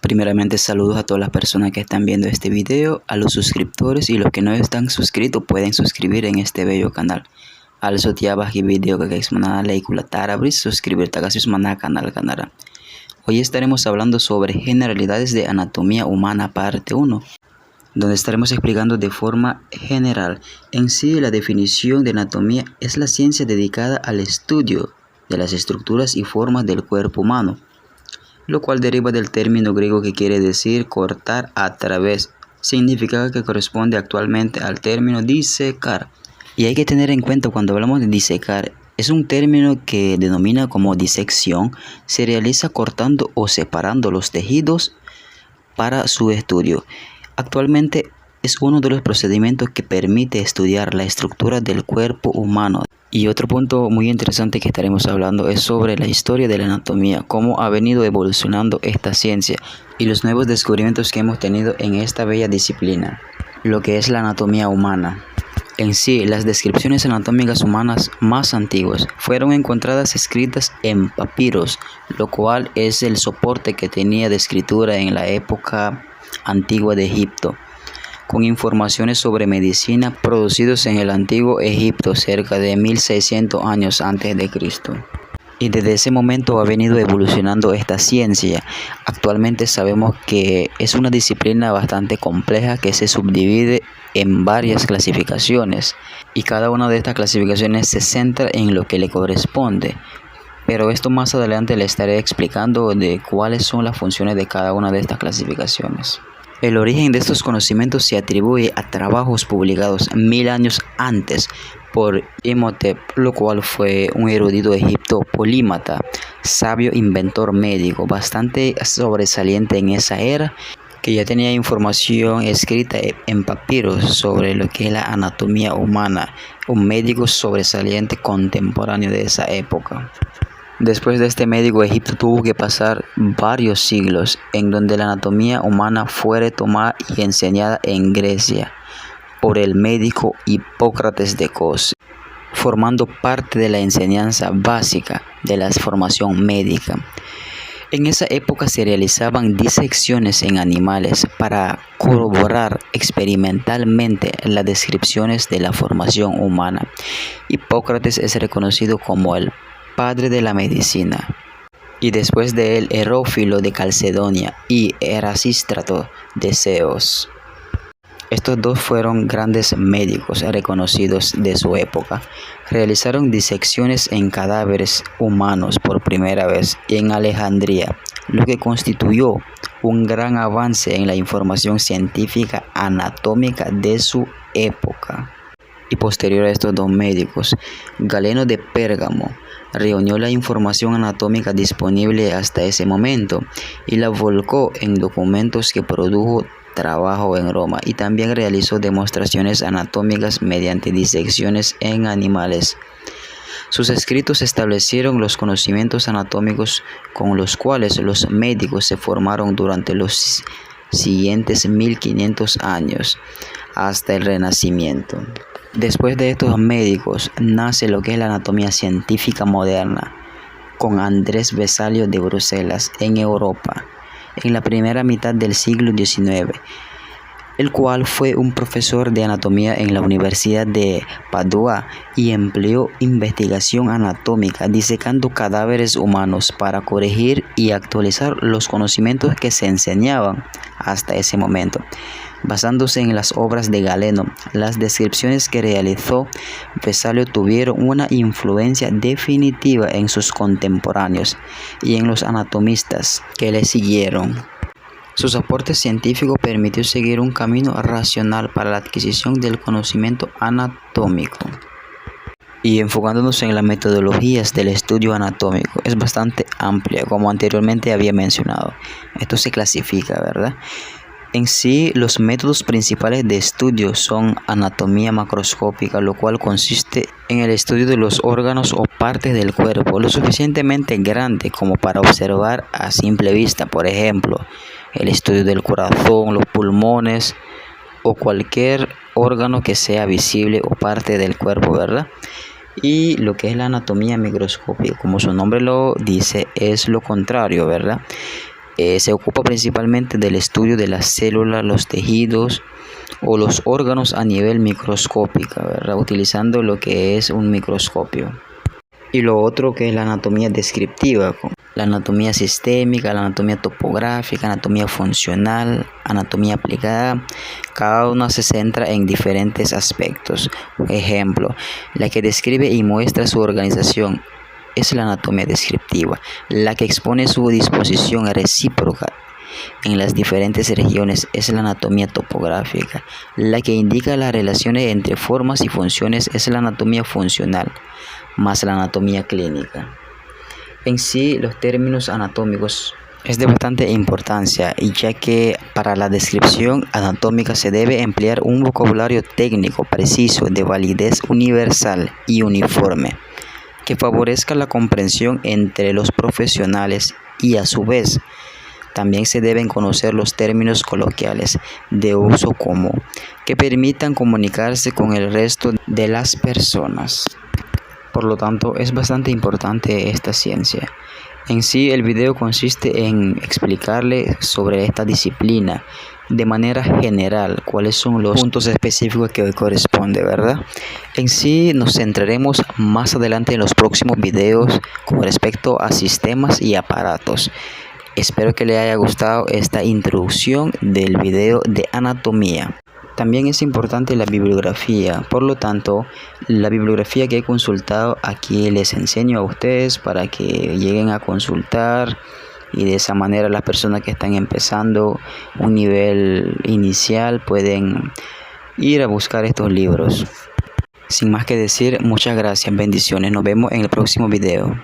Primeramente saludos a todas las personas que están viendo este video, a los suscriptores y los que no están suscritos pueden suscribir en este bello canal. Also tiap bagi video que guys mana like tara bris suscribirte a mana canal canara. Hoy estaremos hablando sobre generalidades de anatomía humana parte 1, donde estaremos explicando de forma general. En sí, la definición de anatomía es la ciencia dedicada al estudio de las estructuras y formas del cuerpo humano, lo cual deriva del término griego que quiere decir cortar a través, significado que corresponde actualmente al término disecar. Y hay que tener en cuenta cuando hablamos de disecar, es un término que denomina como disección, se realiza cortando o separando los tejidos para su estudio. Actualmente es uno de los procedimientos que permite estudiar la estructura del cuerpo humano. Y otro punto muy interesante que estaremos hablando es sobre la historia de la anatomía, cómo ha venido evolucionando esta ciencia y los nuevos descubrimientos que hemos tenido en esta bella disciplina, lo que es la anatomía humana. En sí, las descripciones anatómicas humanas más antiguas fueron encontradas escritas en papiros, lo cual es el soporte que tenía de escritura en la época antigua de Egipto, con informaciones sobre medicina producidos en el antiguo Egipto cerca de 1600 años antes de Cristo. Y desde ese momento ha venido evolucionando esta ciencia. Actualmente sabemos que es una disciplina bastante compleja que se subdivide en varias clasificaciones y cada una de estas clasificaciones se centra en lo que le corresponde. Pero esto más adelante le estaré explicando de cuáles son las funciones de cada una de estas clasificaciones. El origen de estos conocimientos se atribuye a trabajos publicados 1000 años antes por Imhotep, lo cual fue un erudito egipto polímata, sabio inventor médico, bastante sobresaliente en esa era, que ya tenía información escrita en papiros sobre lo que es la anatomía humana, un médico sobresaliente contemporáneo de esa época. Después de este médico, Egipto tuvo que pasar varios siglos en donde la anatomía humana fue retomada y enseñada en Grecia por el médico Hipócrates de Cos, formando parte de la enseñanza básica de la formación médica. En esa época se realizaban disecciones en animales para corroborar experimentalmente las descripciones de la formación humana. Hipócrates es reconocido como el padre de la medicina, y después de él Herófilo de Calcedonia y Erasístrato de Ceos. Estos dos fueron grandes médicos reconocidos de su época. Realizaron disecciones en cadáveres humanos por primera vez en Alejandría, lo que constituyó un gran avance en la información científica anatómica de su época. Y posterior a estos dos médicos, Galeno de Pérgamo reunió la información anatómica disponible hasta ese momento y la volcó en documentos que produjo trabajo en Roma, y también realizó demostraciones anatómicas mediante disecciones en animales. Sus escritos establecieron los conocimientos anatómicos con los cuales los médicos se formaron durante los siguientes 1500 años hasta el Renacimiento. Después de estos médicos nace lo que es la anatomía científica moderna, con Andrés Vesalio de Bruselas en Europa, en la primera mitad del siglo XIX, el cual fue un profesor de anatomía en la Universidad de Padua y empleó investigación anatómica disecando cadáveres humanos para corregir y actualizar los conocimientos que se enseñaban hasta ese momento. Basándose en las obras de Galeno, las descripciones que realizó Vesalio tuvieron una influencia definitiva en sus contemporáneos y en los anatomistas que le siguieron. Sus aportes científicos permitió seguir un camino racional para la adquisición del conocimiento anatómico. Y enfocándonos en las metodologías del estudio anatómico, es bastante amplia, como anteriormente había mencionado. Esto se clasifica, ¿verdad? En sí, los métodos principales de estudio son anatomía macroscópica, lo cual consiste en el estudio de los órganos o partes del cuerpo lo suficientemente grande como para observar a simple vista. Por ejemplo, el estudio del corazón, los pulmones o cualquier órgano que sea visible o parte del cuerpo, ¿verdad? Y lo que es la anatomía microscópica, como su nombre lo dice, es lo contrario, ¿verdad? Se ocupa principalmente del estudio de las células, los tejidos o los órganos a nivel microscópico, ¿verdad? Utilizando lo que es un microscopio. Y lo otro que es la anatomía descriptiva, la anatomía sistémica, la anatomía topográfica, anatomía funcional, anatomía aplicada. Cada una se centra en diferentes aspectos. Por ejemplo, la que describe y muestra su organización es la anatomía descriptiva, la que expone su disposición recíproca en las diferentes regiones es la anatomía topográfica, la que indica las relaciones entre formas y funciones es la anatomía funcional, más la anatomía clínica. En sí, los términos anatómicos es de bastante importancia, ya que para la descripción anatómica se debe emplear un vocabulario técnico preciso de validez universal y uniforme, que favorezca la comprensión entre los profesionales y a su vez también se deben conocer los términos coloquiales de uso común que permitan comunicarse con el resto de las personas. Por lo tanto, es bastante importante esta ciencia. En sí, el video consiste en explicarle sobre esta disciplina de manera general, cuáles son los puntos específicos que corresponde, ¿verdad? En sí, nos centraremos más adelante en los próximos videos con respecto a sistemas y aparatos. Espero que les haya gustado esta introducción del video de anatomía. También es importante la bibliografía, por lo tanto, la bibliografía que he consultado aquí les enseño a ustedes para que lleguen a consultar y de esa manera las personas que están empezando un nivel inicial pueden ir a buscar estos libros. Sin más que decir, muchas gracias, bendiciones, nos vemos en el próximo video.